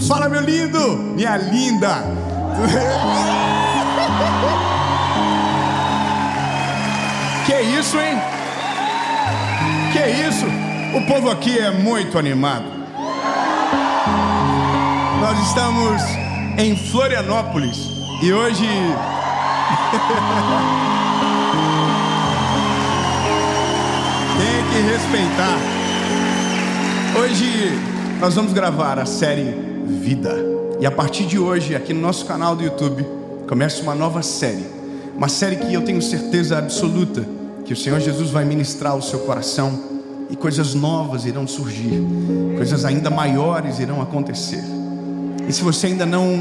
Fala, meu lindo, minha linda. Que isso, hein? Que isso? O povo aqui é muito animado. Nós estamos em Florianópolis e hoje tem que respeitar. Hoje nós vamos gravar a série Vida. E a partir de hoje, aqui no nosso canal do YouTube, começa uma nova série. Uma série que eu tenho certeza absoluta que o Senhor Jesus vai ministrar ao seu coração. E coisas novas irão surgir. Coisas ainda maiores irão acontecer. E se você ainda não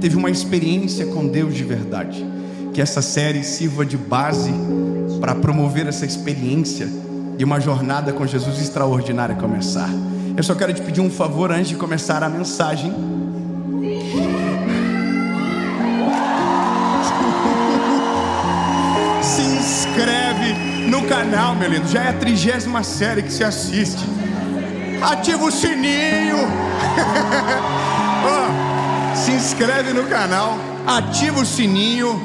teve uma experiência com Deus de verdade, que essa série sirva de base para promover essa experiência e uma jornada com Jesus extraordinária começar. Eu só quero te pedir um favor antes de começar a mensagem. Se inscreve no canal, meu lindo. Já é a 30ª série que você assiste. Ativa o sininho. Se inscreve no canal, ativa o sininho,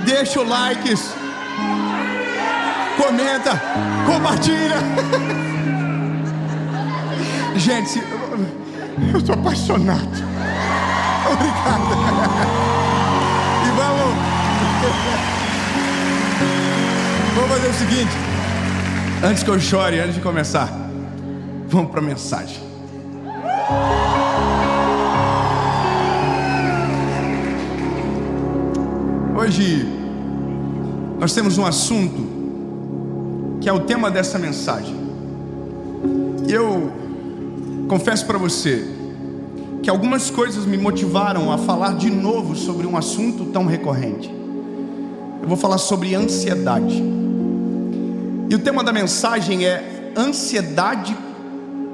deixa o like, comenta, compartilha. Gente, eu estou apaixonado. Obrigado. E vamos fazer o seguinte. Antes que eu chore, antes de começar, vamos para a mensagem. Hoje nós temos um assunto que é o tema dessa mensagem. E eu confesso para você que algumas coisas me motivaram a falar de novo sobre um assunto tão recorrente. Eu vou falar sobre ansiedade. E o tema da mensagem é ansiedade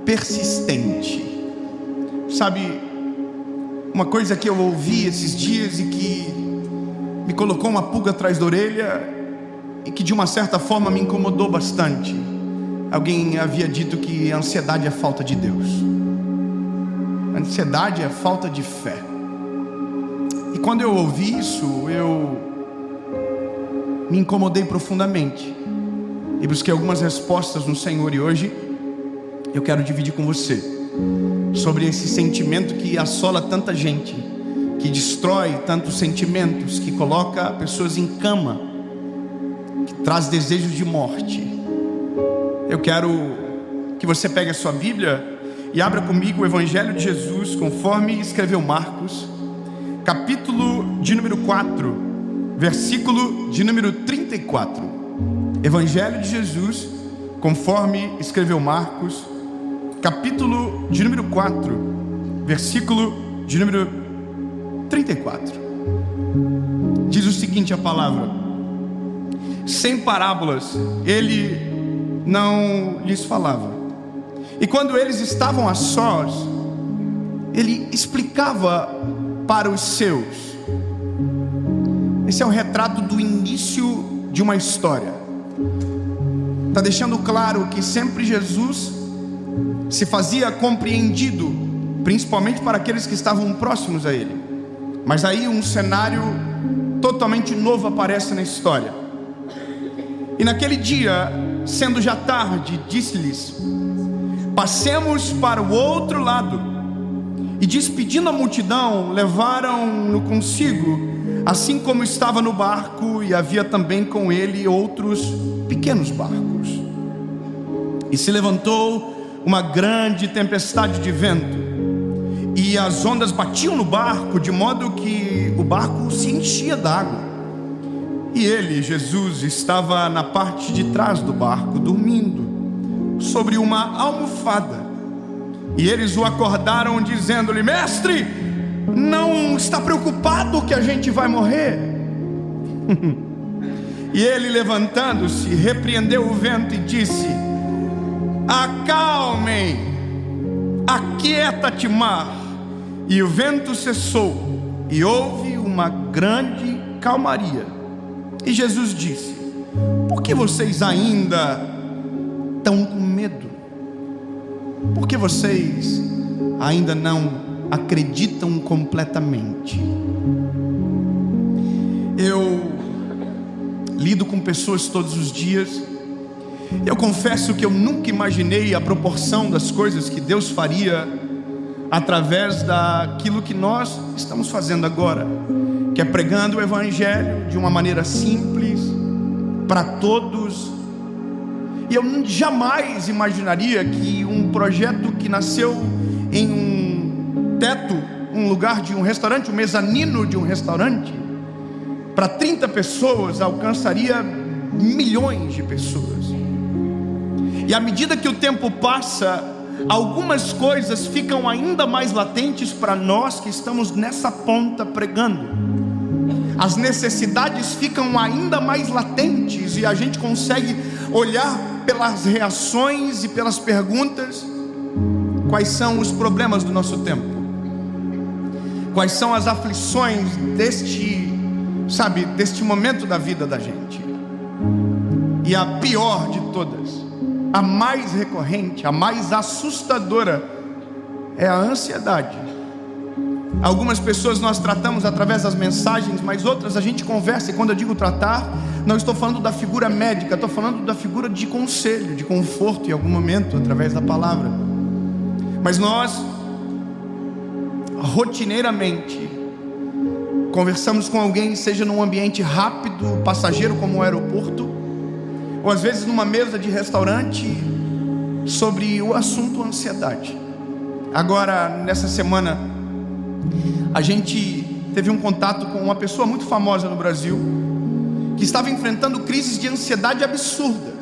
persistente. Sabe, uma coisa que eu ouvi esses dias e que me colocou uma pulga atrás da orelha e que de uma certa forma me incomodou bastante. Alguém havia dito que a ansiedade é falta de Deus. A ansiedade é falta de fé. E quando eu ouvi isso, eu me incomodei profundamente e busquei algumas respostas no Senhor. E hoje eu quero dividir com você sobre esse sentimento que assola tanta gente, que destrói tantos sentimentos, que coloca pessoas em cama, que traz desejos de morte. Eu quero que você pegue a sua Bíblia e abra comigo o Evangelho de Jesus, conforme escreveu Marcos, capítulo de número 4, versículo de número 34. Evangelho de Jesus, conforme escreveu Marcos, capítulo de número 4, versículo de número 34. Diz o seguinte a palavra: sem parábolas ele não lhes falava, e quando eles estavam a sós, ele explicava para os seus. Esse é um retrato do início de uma história. Está deixando claro que sempre Jesus se fazia compreendido, principalmente para aqueles que estavam próximos a ele. Mas aí um cenário totalmente novo aparece na história. E naquele dia, sendo já tarde, disse-lhes: passemos para o outro lado. E despedindo a multidão, levaram-no consigo, assim como estava no barco, e havia também com ele outros pequenos barcos. E se levantou uma grande tempestade de vento, e as ondas batiam no barco, de modo que o barco se enchia d'água. E ele, Jesus, estava na parte de trás do barco, dormindo sobre uma almofada. E eles o acordaram, dizendo-lhe: mestre, não está preocupado que a gente vai morrer? E ele, levantando-se, repreendeu o vento e disse: acalmem, aquieta-te, mar. E o vento cessou, e houve uma grande calmaria. E Jesus disse: por que vocês ainda estão com medo? Por que vocês ainda não acreditam completamente. Eu lido com pessoas todos os dias. Eu confesso que eu nunca imaginei a proporção das coisas que Deus faria através daquilo que nós estamos fazendo agora, que é pregando o Evangelho de uma maneira simples, para todos. E eu jamais imaginaria que um projeto que nasceu em um teto, um lugar de um restaurante, um mezanino de um restaurante, para 30 pessoas, alcançaria milhões de pessoas. E à medida que o tempo passa, algumas coisas ficam ainda mais latentes para nós que estamos nessa ponta pregando. As necessidades ficam ainda mais latentes e a gente consegue olhar pelas reações e pelas perguntas quais são os problemas do nosso tempo, quais são as aflições deste momento da vida da gente. E a pior de todas, a mais recorrente, a mais assustadora, é a ansiedade. Algumas pessoas nós tratamos através das mensagens, mas outras a gente conversa. E quando eu digo tratar, não estou falando da figura médica, estou falando da figura de conselho, de conforto em algum momento, através da palavra. Mas nós, rotineiramente, conversamos com alguém, seja num ambiente rápido, passageiro como o aeroporto, ou às vezes numa mesa de restaurante, sobre o assunto ansiedade. Agora, nessa semana, a gente teve um contato com uma pessoa muito famosa no Brasil, que estava enfrentando crises de ansiedade absurda,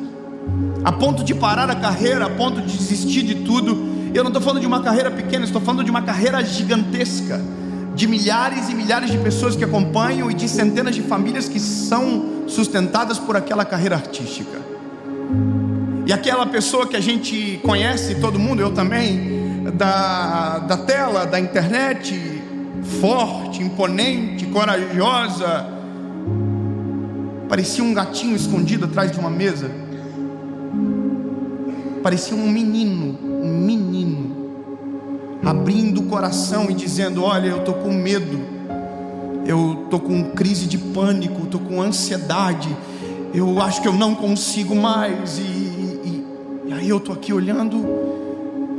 a ponto de parar a carreira, a ponto de desistir de tudo. Eu não estou falando de uma carreira pequena, estou falando de uma carreira gigantesca, de milhares e milhares de pessoas que acompanham e de centenas de famílias que são sustentadas por aquela carreira artística. E aquela pessoa que a gente conhece, todo mundo, eu também, da tela, da internet, forte, imponente, corajosa, parecia um gatinho escondido atrás de uma mesa, parecia um menino, abrindo o coração e dizendo: olha, eu estou com medo, eu estou com crise de pânico, estou com ansiedade, eu acho que eu não consigo mais. E aí eu estou aqui olhando,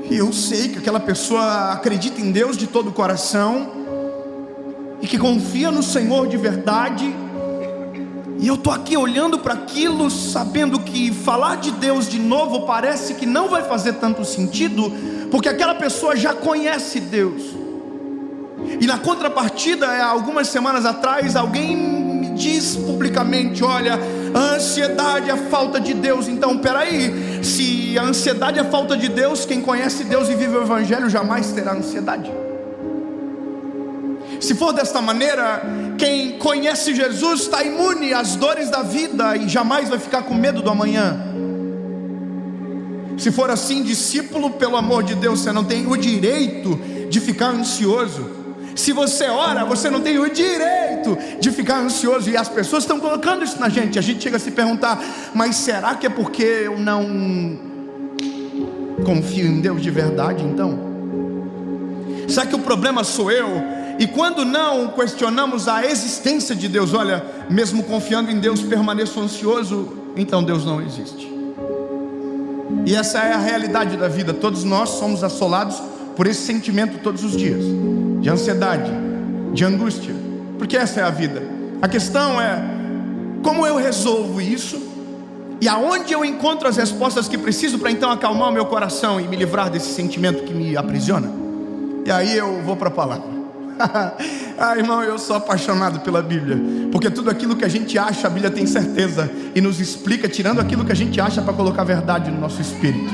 e eu sei que aquela pessoa acredita em Deus de todo o coração, e que confia no Senhor de verdade. E eu estou aqui olhando para aquilo, sabendo que falar de Deus de novo parece que não vai fazer tanto sentido, porque aquela pessoa já conhece Deus. E na contrapartida, algumas semanas atrás, alguém me diz publicamente: olha, a ansiedade é a falta de Deus. Então, peraí, se a ansiedade é a falta de Deus, quem conhece Deus e vive o Evangelho jamais terá ansiedade. Se for desta maneira, quem conhece Jesus está imune às dores da vida e jamais vai ficar com medo do amanhã. Se for assim, discípulo, pelo amor de Deus, você não tem o direito de ficar ansioso. Se você ora, você não tem o direito de ficar ansioso. E as pessoas estão colocando isso na gente. A gente chega a se perguntar: mas será que é porque eu não confio em Deus de verdade então? Será que o problema sou eu? E quando não questionamos a existência de Deus, olha, mesmo confiando em Deus, permaneço ansioso, então Deus não existe. E essa é a realidade da vida. Todos nós somos assolados por esse sentimento todos os dias, de ansiedade, de angústia, porque essa é a vida. A questão é: como eu resolvo isso? E aonde eu encontro as respostas que preciso para então acalmar o meu coração e me livrar desse sentimento que me aprisiona? E aí eu vou para a palavra. Irmão, eu sou apaixonado pela Bíblia, porque tudo aquilo que a gente acha, a Bíblia tem certeza e nos explica, tirando aquilo que a gente acha para colocar verdade no nosso espírito.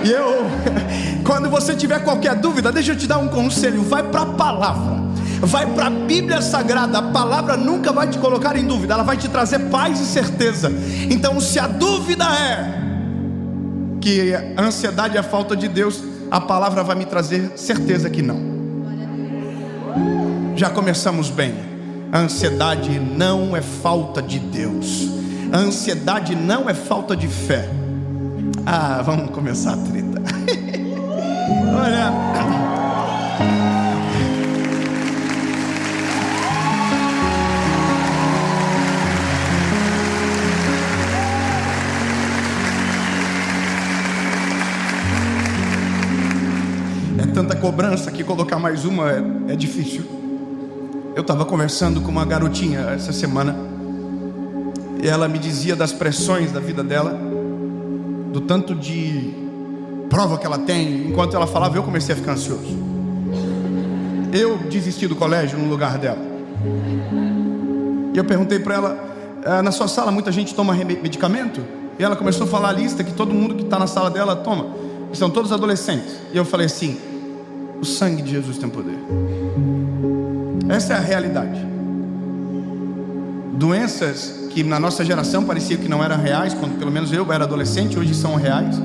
E quando você tiver qualquer dúvida, deixa eu te dar um conselho: vai para a palavra, vai para a Bíblia Sagrada. A palavra nunca vai te colocar em dúvida, ela vai te trazer paz e certeza. Então, se a dúvida é que a ansiedade é a falta de Deus, a palavra vai me trazer certeza que não. Já começamos bem. A ansiedade não é falta de Deus, a ansiedade não é falta de fé. Vamos começar a treta. Olha, tanta cobrança que colocar mais uma é difícil. Eu estava conversando com uma garotinha essa semana, e ela me dizia das pressões da vida dela, do tanto de prova que ela tem. Enquanto ela falava, eu comecei a ficar ansioso. Eu desisti do colégio no lugar dela. E eu perguntei para ela, na sua sala muita gente toma medicamento? E ela começou a falar a lista que todo mundo que está na sala dela toma. E são todos adolescentes. E eu falei assim, o sangue de Jesus tem poder. Essa é a realidade. Doenças que na nossa geração parecia que não eram reais, quando pelo menos eu era adolescente, hoje são reais.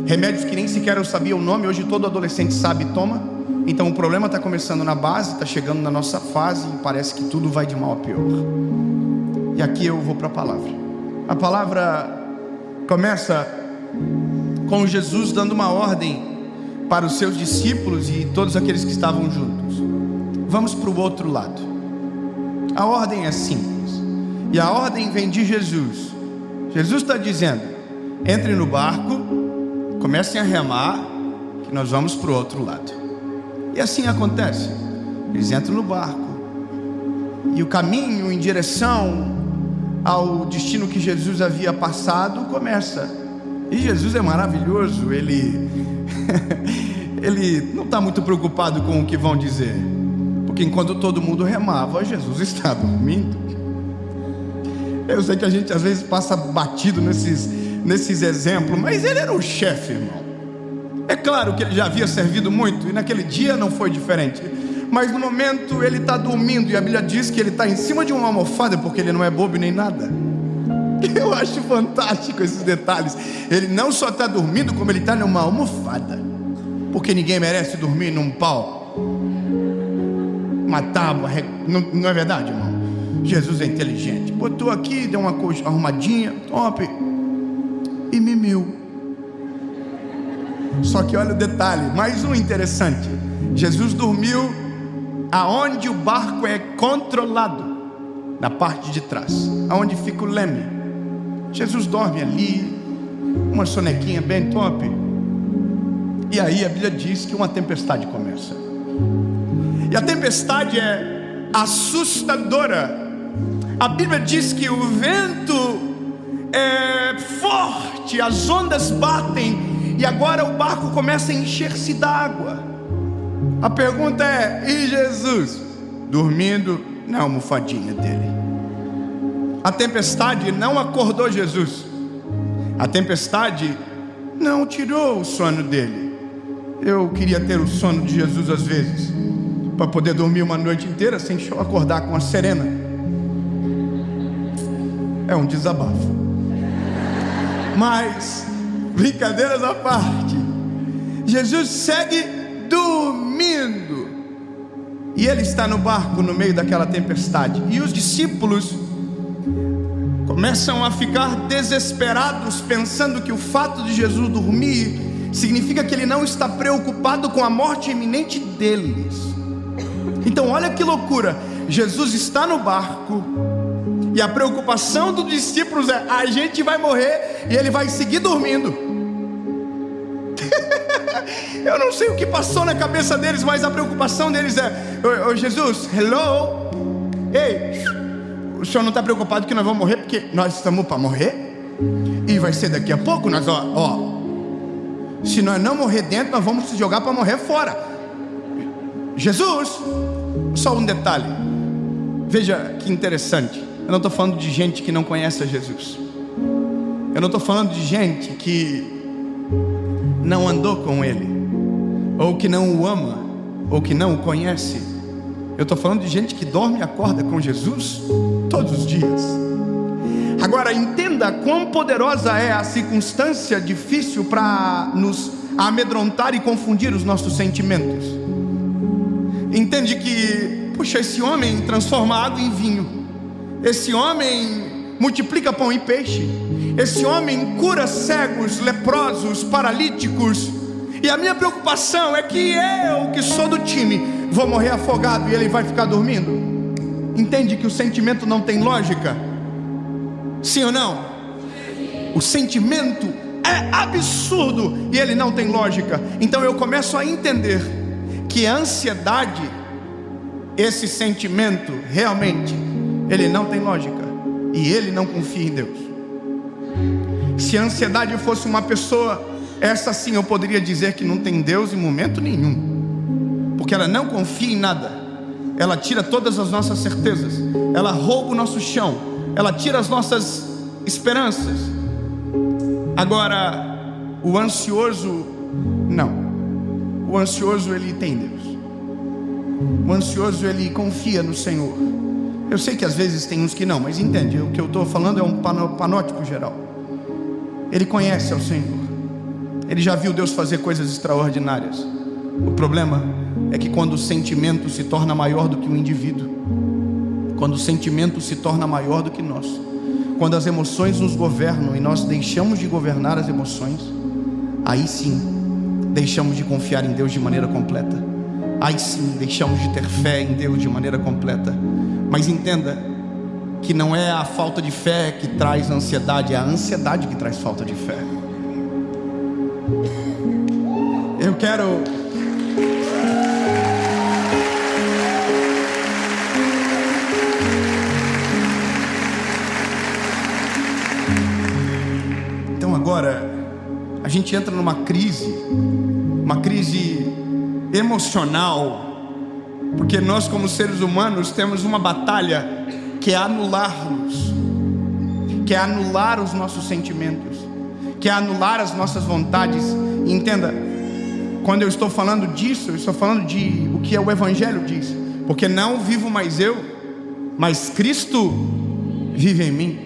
Remédios que nem sequer eu sabia o nome, hoje todo adolescente sabe e toma. Então o problema está começando na base, está chegando na nossa fase e parece que tudo vai de mal a pior. E aqui eu vou para a palavra. A palavra começa com Jesus dando uma ordem para os seus discípulos e todos aqueles que estavam juntos. Vamos para o outro lado. A ordem é simples, e a ordem vem de Jesus. Jesus está dizendo, entrem no barco, comecem a remar, que nós vamos para o outro lado. E assim acontece. Eles entram no barco, e o caminho em direção ao destino que Jesus havia passado começa. E Jesus é maravilhoso. Ele não está muito preocupado com o que vão dizer, porque enquanto todo mundo remava, Jesus está dormindo. Eu sei que a gente às vezes passa batido nesses exemplos, mas ele era o chefe, irmão. É claro que ele já havia servido muito, e naquele dia não foi diferente. Mas no momento ele está dormindo, e a Bíblia diz que ele está em cima de uma almofada, porque ele não é bobo nem nada. Eu acho fantástico esses detalhes. Ele não só está dormindo, como ele está numa almofada, porque ninguém merece dormir num pau, uma tábua. Não é verdade, irmão? Jesus é inteligente, botou aqui, deu uma coisa arrumadinha, top, e mimiu. Só que olha o detalhe, mais um interessante. Jesus dormiu aonde o barco é controlado, na parte de trás, aonde fica o leme. Jesus dorme ali, uma sonequinha bem top. E aí a Bíblia diz que uma tempestade começa. E a tempestade é assustadora. A Bíblia diz que o vento é forte, as ondas batem, e agora o barco começa a encher-se d'água. A pergunta é, e Jesus? Dormindo na almofadinha dele. A tempestade não acordou Jesus. A tempestade não tirou o sono dele. Eu queria ter o sono de Jesus às vezes, para poder dormir uma noite inteira sem acordar com a serena. É um desabafo. Mas, brincadeiras à parte, Jesus segue dormindo, e ele está no barco no meio daquela tempestade. E os discípulos começam a ficar desesperados, pensando que o fato de Jesus dormir significa que ele não está preocupado com a morte iminente deles. Então olha que loucura, Jesus está no barco, e a preocupação dos discípulos é, a gente vai morrer, e ele vai seguir dormindo. Eu não sei o que passou na cabeça deles, mas a preocupação deles é, ô Jesus, hello, ei, o senhor não está preocupado que nós vamos morrer, porque nós estamos para morrer, e vai ser daqui a pouco. Nós, se nós não morrer dentro, nós vamos se jogar para morrer fora. Jesus, só um detalhe, veja que interessante. Eu não estou falando de gente que não conhece a Jesus. Eu não estou falando de gente que não andou com Ele, ou que não o ama, ou que não o conhece. Eu estou falando de gente que dorme e acorda com Jesus todos os dias. Agora entenda quão poderosa é a circunstância difícil para nos amedrontar e confundir os nossos sentimentos. Entende que, puxa, esse homem transforma água em vinho, esse homem multiplica pão e peixe, esse homem cura cegos, leprosos, paralíticos, e a minha preocupação é que eu, que sou do time, vou morrer afogado e ele vai ficar dormindo. Entende que o sentimento não tem lógica? Sim ou não? O sentimento é absurdo e ele não tem lógica. Então eu começo a entender que a ansiedade, esse sentimento, realmente, ele não tem lógica, e ele não confia em Deus. Se a ansiedade fosse uma pessoa, essa sim eu poderia dizer que não tem Deus em momento nenhum, porque ela não confia em nada, ela tira todas as nossas certezas, ela rouba o nosso chão, ela tira as nossas esperanças. Agora, o ansioso, não. O ansioso, ele tem Deus. O ansioso, ele confia no Senhor. Eu sei que às vezes tem uns que não, mas entende, o que eu estou falando é um panótipo geral. Ele conhece ao Senhor, ele já viu Deus fazer coisas extraordinárias. O problema é que quando o sentimento se torna maior do que o indivíduo, quando o sentimento se torna maior do que nós, quando as emoções nos governam e nós deixamos de governar as emoções, aí sim deixamos de confiar em Deus de maneira completa. Aí sim deixamos de ter fé em Deus de maneira completa. Mas entenda que não é a falta de fé que traz ansiedade, é a ansiedade que traz falta de fé. Eu quero... Então agora a gente entra numa crise emocional, porque nós como seres humanos temos uma batalha que é anular-nos, que é anular os nossos sentimentos, que é anular as nossas vontades. E entenda, quando eu estou falando disso, eu estou falando de o que o Evangelho diz, porque não vivo mais eu, mas Cristo vive em mim.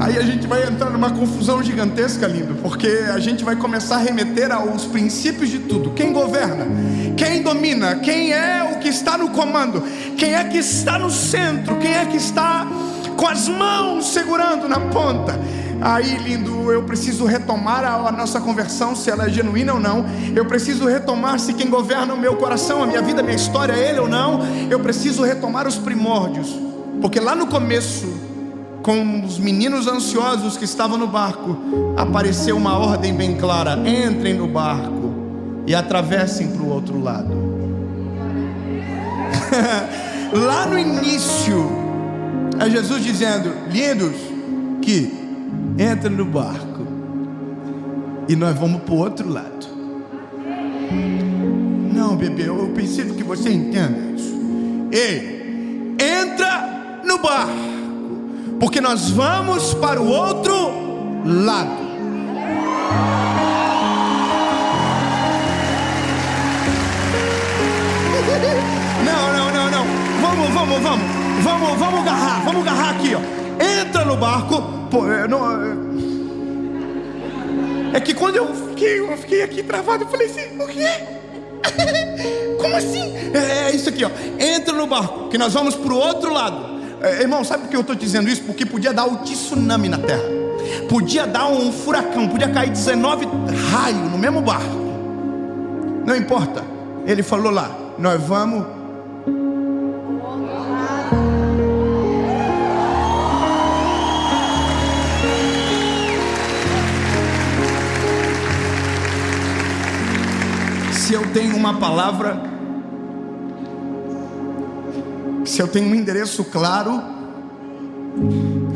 Aí a gente vai entrar numa confusão gigantesca, lindo, porque a gente vai começar a remeter aos princípios de tudo. Quem governa? Quem domina? Quem é o que está no comando? Quem é que está no centro? Quem é que está com as mãos segurando na ponta? Aí, lindo, eu preciso retomar a nossa conversão, se ela é genuína ou não. Eu preciso retomar se quem governa o meu coração, a minha vida, a minha história é Ele ou não. Eu preciso retomar os primórdios, porque lá no começo, com os meninos ansiosos que estavam no barco, apareceu uma ordem bem clara: entrem no barco e atravessem para o outro lado. Lá no início, é Jesus dizendo: lindos, que entrem no barco e nós vamos para o outro lado. Não, bebê, eu preciso que você entenda isso. Ei, entra no barco, porque nós vamos para o outro lado. Não. Vamos agarrar aqui, ó. Entra no barco. Pô, é que quando eu fiquei aqui travado, eu falei assim: o quê? Como assim? É isso aqui, ó. Entra no barco, que nós vamos para o outro lado. Irmão, sabe por que eu estou dizendo isso? Porque podia dar um tsunami na terra, podia dar um furacão, podia cair 19 raios no mesmo barco. Não importa. Ele falou lá: nós vamos. Se eu tenho uma palavra, se eu tenho um endereço claro,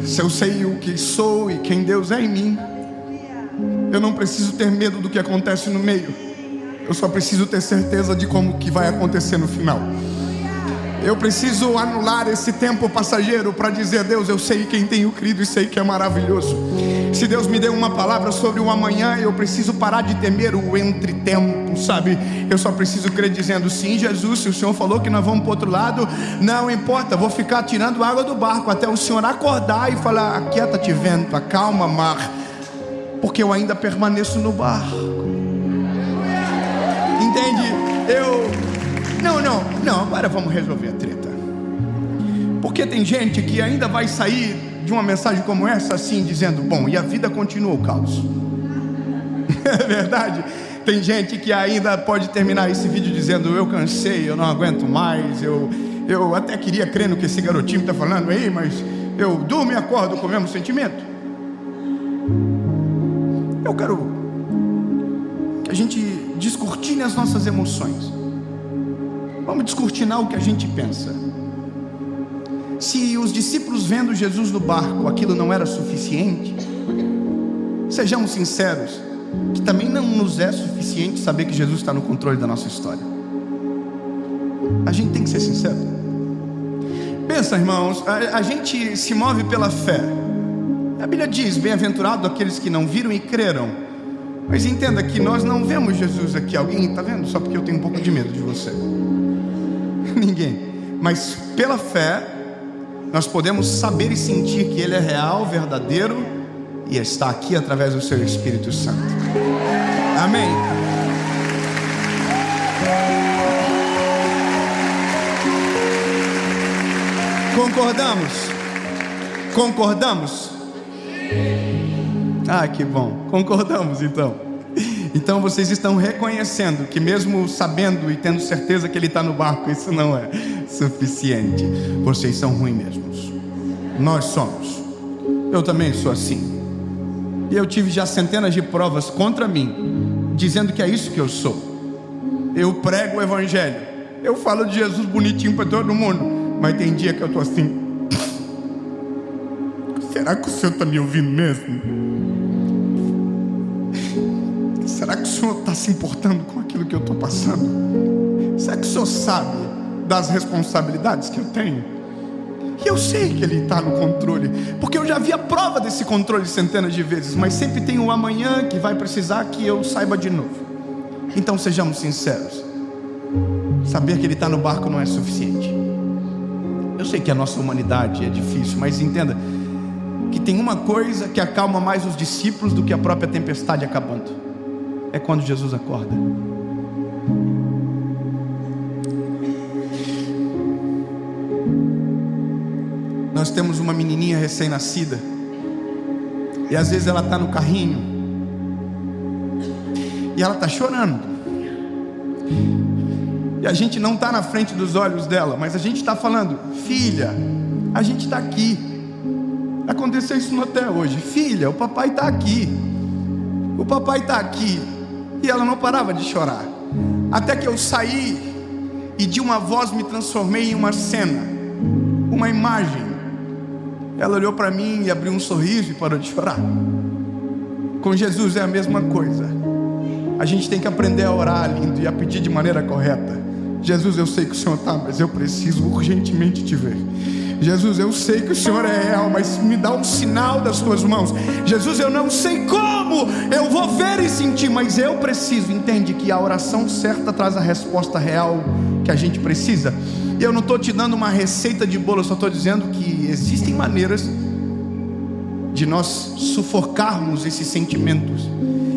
se eu sei o que sou e quem Deus é em mim, eu não preciso ter medo do que acontece no meio. Eu só preciso ter certeza de como que vai acontecer no final. Eu preciso anular esse tempo passageiro para dizer: Deus, eu sei quem tenho crido e sei que é maravilhoso. Se Deus me deu uma palavra sobre o amanhã, eu preciso parar de temer o entretempo, sabe? Eu só preciso crer dizendo: sim, Jesus, se o Senhor falou que nós vamos para o outro lado, não importa, vou ficar tirando água do barco até o Senhor acordar e falar: aquieta-te vento, acalma mar, porque eu ainda permaneço no barco. Entende? Não, agora vamos resolver a treta. Porque tem gente que ainda vai sair de uma mensagem como essa assim, dizendo: bom, e a vida continua o caos. É verdade? Tem gente que ainda pode terminar esse vídeo dizendo: eu cansei, eu não aguento mais, eu até queria crer no que esse garotinho está falando aí, mas eu durmo e acordo com o mesmo sentimento. Eu quero que a gente descortine as nossas emoções. Vamos descortinar o que a gente pensa. Se os discípulos vendo Jesus no barco, aquilo não era suficiente, sejamos sinceros, que também não nos é suficiente saber que Jesus está no controle da nossa história. A gente tem que ser sincero. Pensa, irmãos, a gente se move pela fé. A Bíblia diz: bem-aventurado aqueles que não viram e creram. Mas entenda que nós não vemos Jesus aqui. Alguém está vendo? Só porque eu tenho um pouco de medo de você. Ninguém. Mas pela fé nós podemos saber e sentir que Ele é real, verdadeiro e está aqui através do seu Espírito Santo. Amém. Concordamos? Concordamos? Ah, que bom. Concordamos então. Então vocês estão reconhecendo que mesmo sabendo e tendo certeza que Ele está no barco, isso não é suficiente. Vocês são ruins mesmos. Nós somos. Eu também sou assim. E eu tive já centenas de provas contra mim, dizendo que é isso que eu sou. Eu prego o Evangelho, eu falo de Jesus bonitinho para todo mundo, mas tem dia que eu estou assim: será que o Senhor está me ouvindo mesmo? Será que o Senhor está se importando com aquilo que eu estou passando? Será que o Senhor sabe das responsabilidades que eu tenho? E eu sei que Ele está no controle, porque eu já vi a prova desse controle centenas de vezes, mas sempre tem um amanhã que vai precisar que eu saiba de novo. Então sejamos sinceros, saber que Ele está no barco não é suficiente. Eu sei que a nossa humanidade é difícil, mas entenda que tem uma coisa que acalma mais os discípulos do que a própria tempestade acabando: é quando Jesus acorda. Nós temos uma menininha recém-nascida, e às vezes ela está no carrinho e ela está chorando, e a gente não está na frente dos olhos dela, mas a gente está falando: filha, a gente está aqui. Aconteceu isso até hoje: filha, o papai está aqui, o papai está aqui. E ela não parava de chorar, até que eu saí e de uma voz me transformei em uma cena, uma imagem. Ela olhou para mim e abriu um sorriso e parou de chorar. Com Jesus é a mesma coisa. A gente tem que aprender a orar, lindo, e a pedir de maneira correta. Jesus, eu sei que o Senhor está, mas eu preciso urgentemente te ver. Jesus, eu sei que o Senhor é real, mas me dá um sinal das tuas mãos. Jesus, eu não sei como eu vou ver e sentir, mas eu preciso. Entende que a oração certa traz a resposta real que a gente precisa. E eu não estou te dando uma receita de bolo, eu só estou dizendo que existem maneiras de nós sufocarmos esses sentimentos,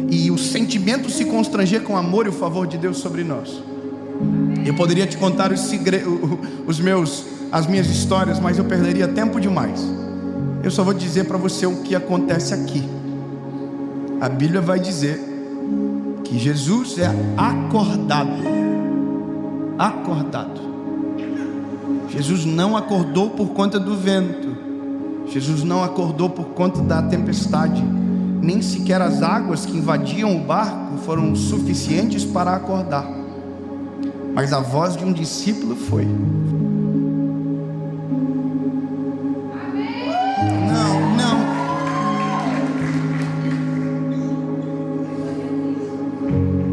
e o sentimento se constranger com o amor e o favor de Deus sobre nós. Eu poderia te contar as minhas histórias, mas eu perderia tempo demais. Eu só vou dizer para você o que acontece aqui. A Bíblia vai dizer que Jesus é acordado. Jesus não acordou por conta do vento. Jesus não acordou por conta da tempestade. Nem sequer as águas que invadiam o barco foram suficientes para acordar. Mas a voz de um discípulo foi. Não.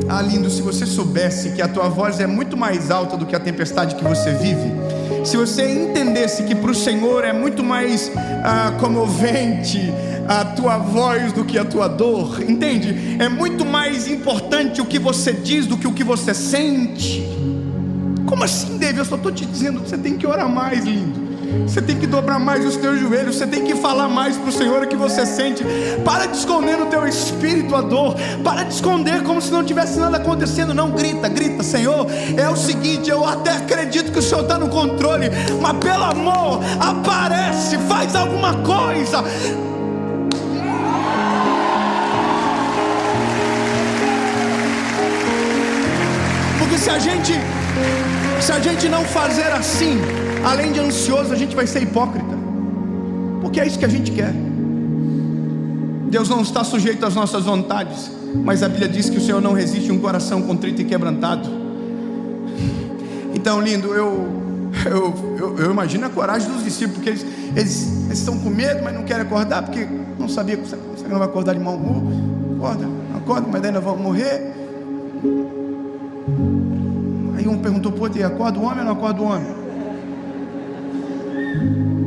Ah, lindo, se você soubesse que a tua voz é muito mais alta do que a tempestade que você vive, se você entendesse que para o Senhor é muito mais comovente a tua voz do que a tua dor, entende? É muito mais importante o que você diz do que o que você sente. Como assim, David? Eu só estou te dizendo que você tem que orar mais, lindo. Você tem que dobrar mais os teus joelhos. Você tem que falar mais para o Senhor o que você sente. Para de esconder no teu espírito a dor. Para de esconder como se não tivesse nada acontecendo. Não, grita, Senhor, é o seguinte: eu até acredito que o Senhor está no controle, mas pelo amor, aparece, faz alguma coisa. Porque se a gente não fazer assim, além de ansioso, a gente vai ser hipócrita, porque é isso que a gente quer. Deus não está sujeito às nossas vontades. mas a Bíblia diz que o Senhor não resiste um coração contrito e quebrantado. Então, lindo, eu imagino a coragem dos discípulos, porque eles estão com medo, mas não querem acordar, porque não sabia que você não vai acordar de mau humor. Acorda, mas daí nós vamos morrer. Aí um perguntou pro outro: acorda o homem ou não acorda o homem?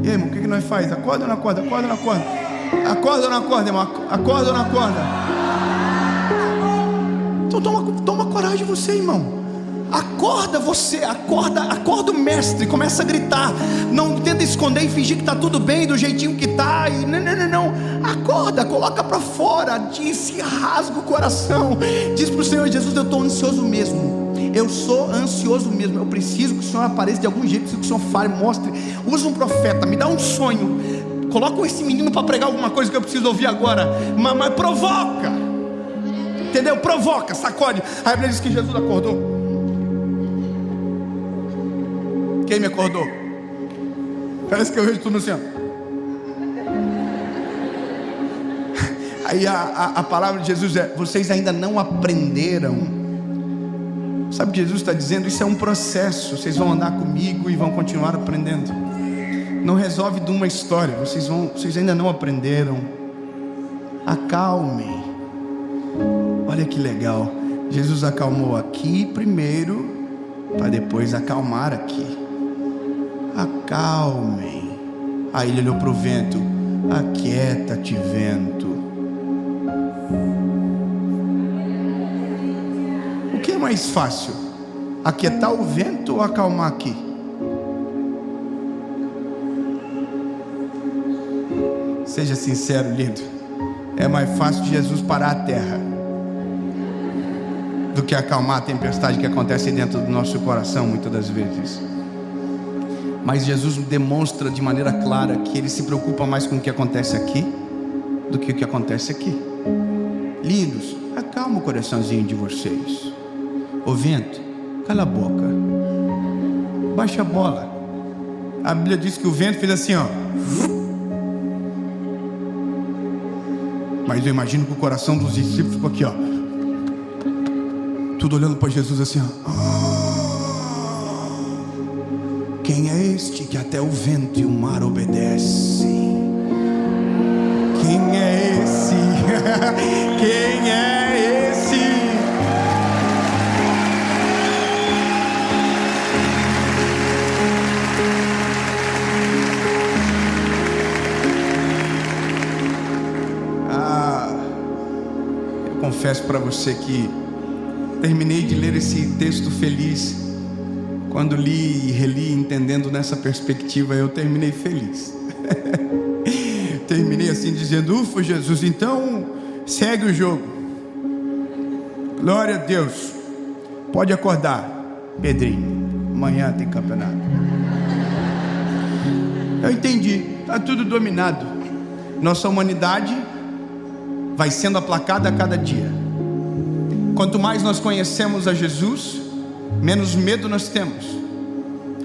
E aí, irmão, o que nós faz? Acorda ou não acorda? Acorda ou não acorda? Acorda ou não acorda, irmão? Acorda ou não acorda? Então toma coragem você, irmão. Acorda você, acorda o mestre, começa a gritar. Não tenta esconder e fingir que está tudo bem do jeitinho que está. Não. Acorda, coloca para fora, diz, rasga o coração. Diz para o Senhor Jesus: eu estou ansioso mesmo. Eu sou ansioso mesmo. Eu preciso que o Senhor apareça de algum jeito. Preciso que o Senhor fale, mostre. Usa um profeta, me dá um sonho. Coloca esse menino para pregar alguma coisa que eu preciso ouvir agora. Mas provoca. Entendeu? Provoca, sacode. A Bíblia diz que Jesus acordou. Quem me acordou? Parece que eu vejo tudo assim, ó. Aí a palavra de Jesus é: vocês ainda não aprenderam. Sabe o que Jesus está dizendo? Isso é um processo. Vocês vão andar comigo e vão continuar aprendendo. Não resolve de uma história. Vocês ainda não aprenderam. Acalmem. Olha que legal. Jesus acalmou aqui primeiro, para depois acalmar aqui. Acalmem. Aí ele olhou para o vento: aquieta-te, vento. O que é mais fácil? Aquietar o vento ou acalmar aqui? Seja sincero, lindo. É mais fácil de Jesus parar a terra do que acalmar a tempestade que acontece dentro do nosso coração muitas das vezes. Mas Jesus demonstra de maneira clara que Ele se preocupa mais com o que acontece aqui do que o que acontece aqui. Lindos, acalma o coraçãozinho de vocês. Ô vento, cala a boca, baixa a bola. A Bíblia diz que o vento fez assim, ó. Mas eu imagino que o coração dos discípulos ficou aqui, ó. Tudo olhando para Jesus assim, ó. Quem é este que até o vento e o mar obedecem? Quem é esse? Quem é esse? Eu confesso para você que terminei de ler esse texto feliz. Quando li e reli, entendendo nessa perspectiva, eu terminei feliz. Terminei assim dizendo: ufa, Jesus, então segue o jogo. Glória a Deus. Pode acordar, Pedrinho, amanhã tem campeonato. Eu entendi, está tudo dominado. Nossa humanidade vai sendo aplacada a cada dia. Quanto mais nós conhecemos a Jesus, menos medo nós temos.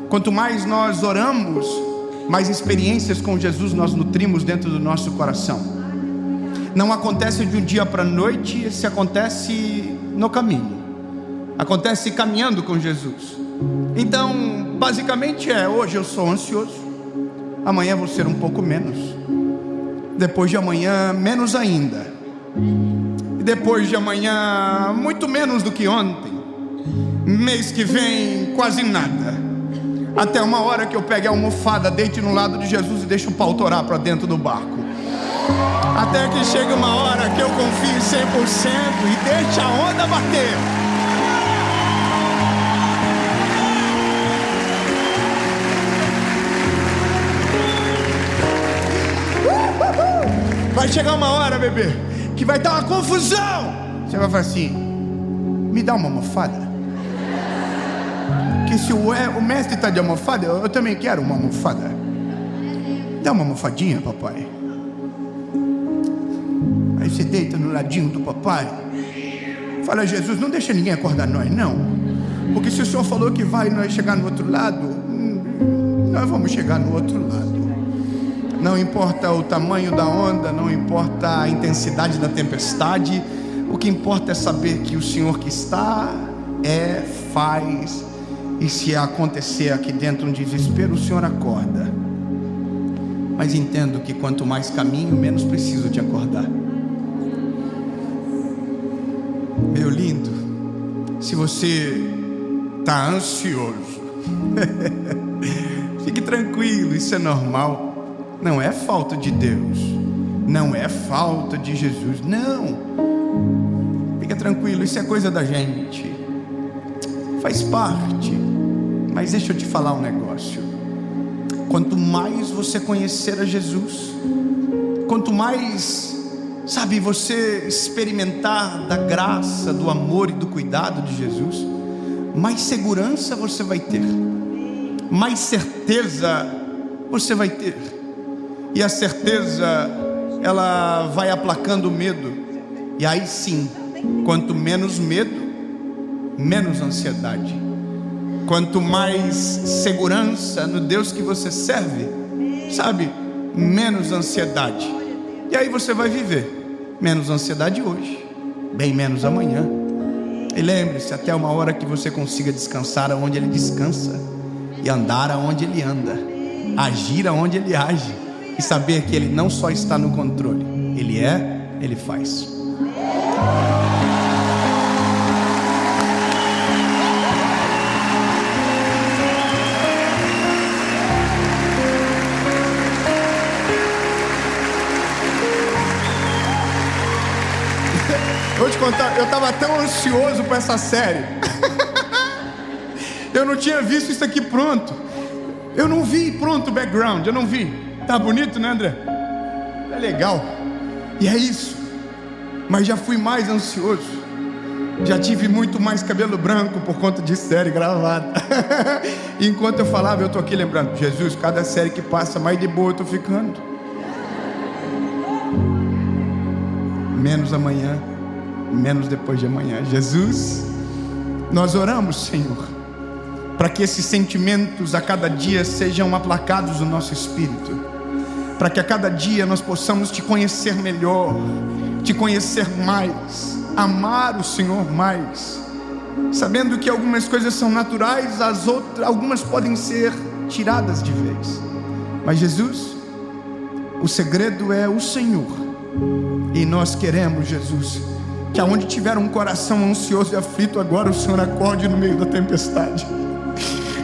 Quanto mais nós oramos, mais experiências com Jesus nós nutrimos dentro do nosso coração. Não acontece de um dia para a noite, se acontece no caminho, acontece caminhando com Jesus. Então, basicamente hoje eu sou ansioso, amanhã vou ser um pouco menos, depois de amanhã menos ainda, e depois de amanhã muito menos do que ontem. Mês que vem quase nada, até uma hora que eu pegue a almofada, deite no lado de Jesus e deixe o pau torar para dentro do barco. Até que chegue uma hora que eu confie 100% e deixe a onda bater. Vai chegar uma hora, bebê, que vai dar uma confusão. Você vai falar assim: me dá uma almofada. Que se o mestre está de almofada, eu também quero uma almofada. Dá uma almofadinha, papai. Aí você deita no ladinho do papai. Fala: Jesus, não deixa ninguém acordar nós, não. Porque se o Senhor falou que vai nós chegar no outro lado, nós vamos chegar no outro lado. Não importa o tamanho da onda, não importa a intensidade da tempestade. O que importa é saber que o Senhor que está, faz, e se acontecer aqui dentro um desespero, o Senhor acorda. Mas entendo que quanto mais caminho, menos preciso de acordar. Meu lindo, se você está ansioso, fique tranquilo, isso é normal. Não é falta de Deus, não é falta de Jesus, não. Fica tranquilo, isso é coisa da gente, faz parte. Mas deixa eu te falar um negócio. Quanto mais você conhecer a Jesus, quanto mais, sabe, você experimentar da graça, do amor e do cuidado de Jesus, mais segurança você vai ter, mais certeza você vai ter. E a certeza, ela vai aplacando o medo. E aí sim, quanto menos medo, menos ansiedade. Quanto mais segurança no Deus que você serve, sabe, menos ansiedade. E aí você vai viver menos ansiedade hoje, bem menos amanhã. E lembre-se, até uma hora que você consiga descansar aonde Ele descansa, e andar aonde Ele anda, agir aonde Ele age, e saber que Ele não só está no controle, Ele faz. Vou te contar, eu estava tão ansioso para essa série. Eu não tinha visto isso aqui pronto. Eu não vi pronto o background, eu não vi. Tá bonito, né, André? É legal. E é isso. Mas já fui mais ansioso. Já tive muito mais cabelo branco por conta de série gravada. E enquanto eu falava, eu estou aqui lembrando: Jesus, cada série que passa, mais de boa eu estou ficando. Menos amanhã, menos depois de amanhã. Jesus, nós oramos, Senhor, para que esses sentimentos a cada dia sejam aplacados no nosso espírito, para que a cada dia nós possamos te conhecer melhor, te conhecer mais, amar o Senhor mais, sabendo que algumas coisas são naturais, algumas podem ser tiradas de vez. Mas Jesus, o segredo é o Senhor. E nós queremos, Jesus, que aonde tiver um coração ansioso e aflito agora, o Senhor acorde no meio da tempestade.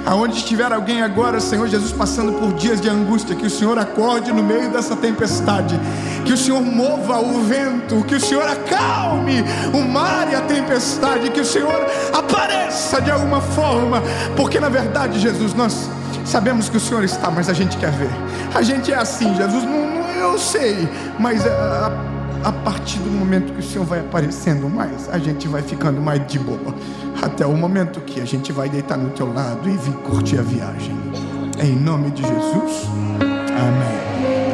Aonde estiver alguém agora, Senhor Jesus, passando por dias de angústia, que o Senhor acorde no meio dessa tempestade, que o Senhor mova o vento, que o Senhor acalme o mar e a tempestade, que o Senhor apareça de alguma forma, porque na verdade, Jesus, nós sabemos que o Senhor está, mas a gente quer ver. A gente é assim, Jesus, eu sei, mas a partir do momento que o Senhor vai aparecendo mais, a gente vai ficando mais de boa, até o momento que a gente vai deitar no teu lado e vir curtir a viagem. Em nome de Jesus, amém.